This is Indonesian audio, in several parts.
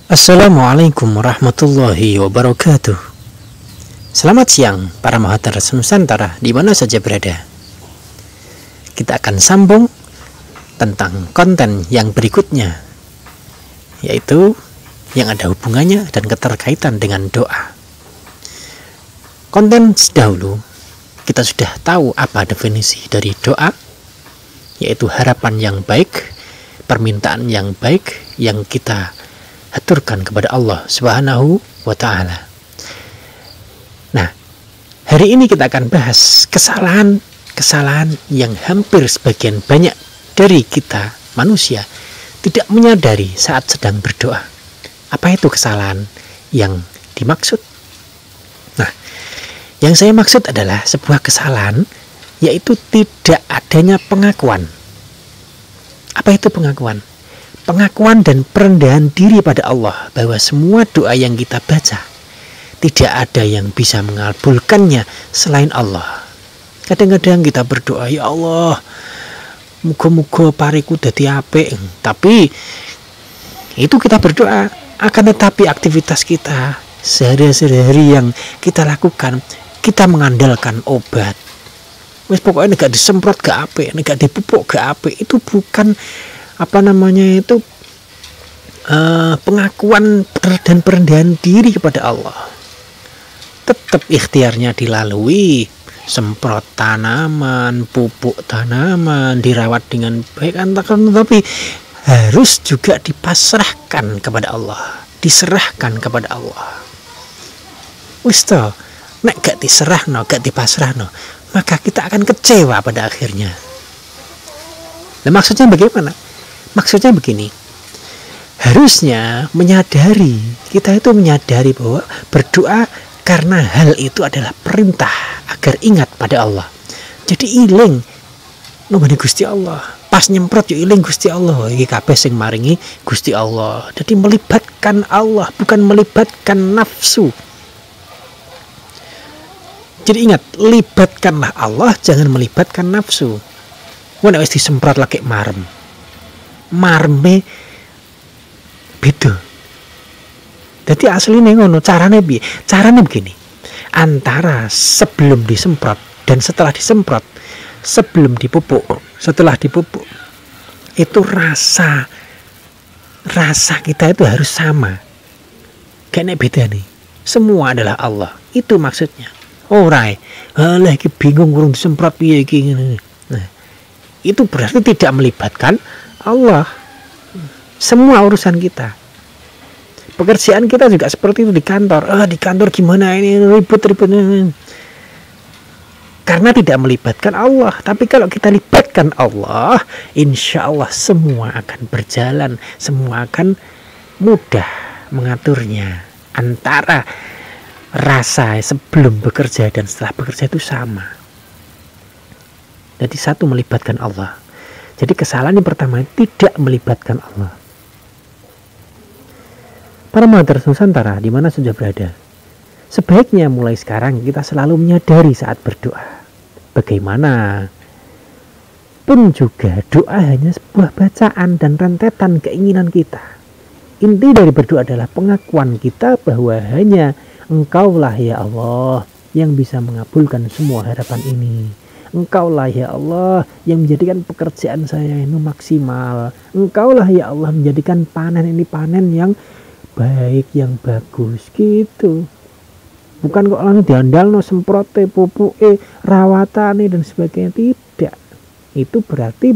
Assalamualaikum warahmatullahi wabarakatuh. Selamat siang para Mahaters Nusantara di mana saja berada. Kita akan sambung tentang konten yang berikutnya, yaitu yang ada hubungannya dan keterkaitan dengan doa. Konten dahulu kita sudah tahu apa definisi dari doa, yaitu harapan yang baik, permintaan yang baik yang kita aturkan kepada Allah Subhanahu wa Ta'ala. Nah, hari ini kita akan bahas kesalahan yang hampir sebagian banyak dari kita manusia tidak menyadari saat sedang berdoa. Apa itu kesalahan yang dimaksud? Nah, yang saya maksud adalah sebuah kesalahan, yaitu tidak adanya pengakuan. Apa itu pengakuan? Pengakuan dan perendahan diri pada Allah bahwa semua doa yang kita baca tidak ada yang bisa mengabulkannya selain Allah. Kadang-kadang kita berdoa, ya Allah, muga-muga pariku dadi apik. Tapi itu kita berdoa, akan tetapi aktivitas kita sehari-hari yang kita lakukan, kita mengandalkan obat. Wes pokoknya gak disemprot gak apik, gak dipupuk gak apik. Itu bukan pengakuan dan perendahan diri kepada Allah. Tetap ikhtiarnya dilalui, semprot tanaman, pupuk tanaman, dirawat dengan baik, tapi harus juga dipasrahkan kepada Allah, diserahkan kepada Allah. Wis to, nek gak diserahno, gak dipasrahno, maka kita akan kecewa pada akhirnya. Nah, maksudnya bagaimana? Maksudnya begini, harusnya kita itu menyadari bahwa berdoa karena hal itu adalah perintah agar ingat pada Allah. Jadi iling nunggani Gusti Allah, pas nyemprot yo iling Gusti Allah, iki kabeh sing maringi Gusti Allah. Jadi melibatkan Allah, bukan melibatkan nafsu. Jadi ingat, libatkanlah Allah, jangan melibatkan nafsu. Wong wis disemprot lagi marme beda. Jadi aslinya ngono, carane begini. Antara sebelum disemprot dan setelah disemprot, sebelum dipupuk, setelah dipupuk, itu rasa kita itu harus sama. Gak beda nih. Semua adalah Allah. Itu maksudnya. Ora, iki bingung urung disemprot piye iki. Nah, itu berarti tidak melibatkan Allah. Semua urusan kita, pekerjaan kita juga seperti itu di kantor. Di kantor gimana ini, ribut karena tidak melibatkan Allah. Tapi kalau kita libatkan Allah, insya Allah semua akan berjalan, semua akan mudah mengaturnya. Antara rasa sebelum bekerja dan setelah bekerja itu sama. Jadi satu, melibatkan Allah. Jadi kesalahan yang pertama tidak melibatkan Allah. Para Mahaters Nusantara di mana saja berada, sebaiknya mulai sekarang kita selalu menyadari saat berdoa. Bagaimana pun juga doa hanya sebuah bacaan dan rentetan keinginan kita. Inti dari berdoa adalah pengakuan kita bahwa hanya Engkaulah ya Allah yang bisa mengabulkan semua harapan ini. Engkaulah ya Allah yang menjadikan pekerjaan saya ini maksimal. Engkaulah ya Allah menjadikan panen ini panen yang baik, yang bagus gitu. Bukan kok langsung diandalno semprote, pupuke, rawatane dan sebagainya. Tidak. Itu berarti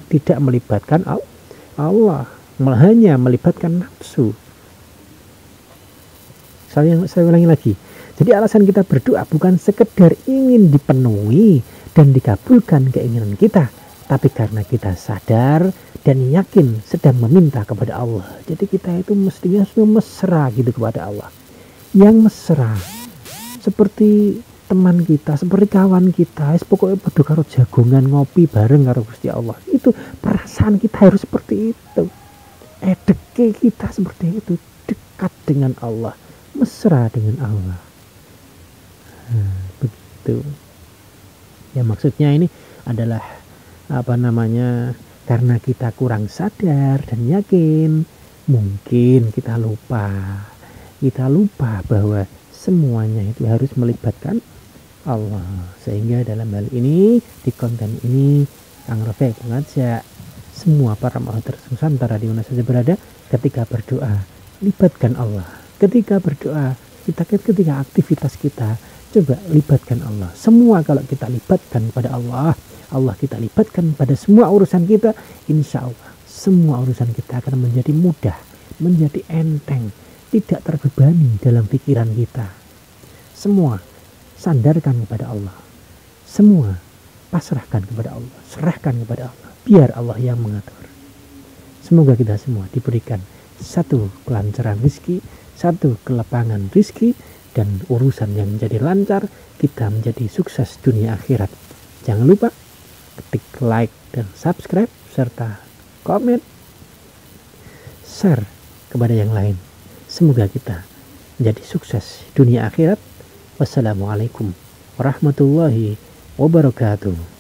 tidak melibatkan Allah, hanya melibatkan nafsu. Saya ulangi lagi. Jadi alasan kita berdoa bukan sekedar ingin dipenuhi dan dikabulkan keinginan kita, tapi karena kita sadar dan yakin sedang meminta kepada Allah. Jadi kita itu mestinya mesra gitu kepada Allah. Yang mesra, seperti teman kita, seperti kawan kita, pokoknya padha karo jagongan ngopi bareng karo Gusti Allah. Itu perasaan kita harus seperti itu. Deke kita seperti itu, dekat dengan Allah, mesra dengan Allah. Begitu. Ya maksudnya ini adalah karena kita kurang sadar dan yakin Mungkin kita lupa bahwa semuanya itu harus melibatkan Allah. Sehingga dalam hal ini, di konten ini, Kang Rafiq mengajak semua para mahasiswa Nusantara di mana saja berada, ketika berdoa, libatkan Allah. Ketika berdoa, ketika aktivitas kita, coba libatkan Allah. Semua kalau kita libatkan pada Allah, Allah kita libatkan pada semua urusan kita, insya Allah semua urusan kita akan menjadi mudah, menjadi enteng, tidak terbebani dalam pikiran kita. Semua sandarkan kepada Allah, semua pasrahkan kepada Allah, serahkan kepada Allah, biar Allah yang mengatur. Semoga kita semua diberikan satu kelancaran rezeki, satu kelapangan rezeki, dan urusan yang menjadi lancar, kita menjadi sukses dunia akhirat. Jangan lupa ketik like dan subscribe serta komen, share kepada yang lain. Semoga kita menjadi sukses dunia akhirat. Wassalamualaikum warahmatullahi wabarakatuh.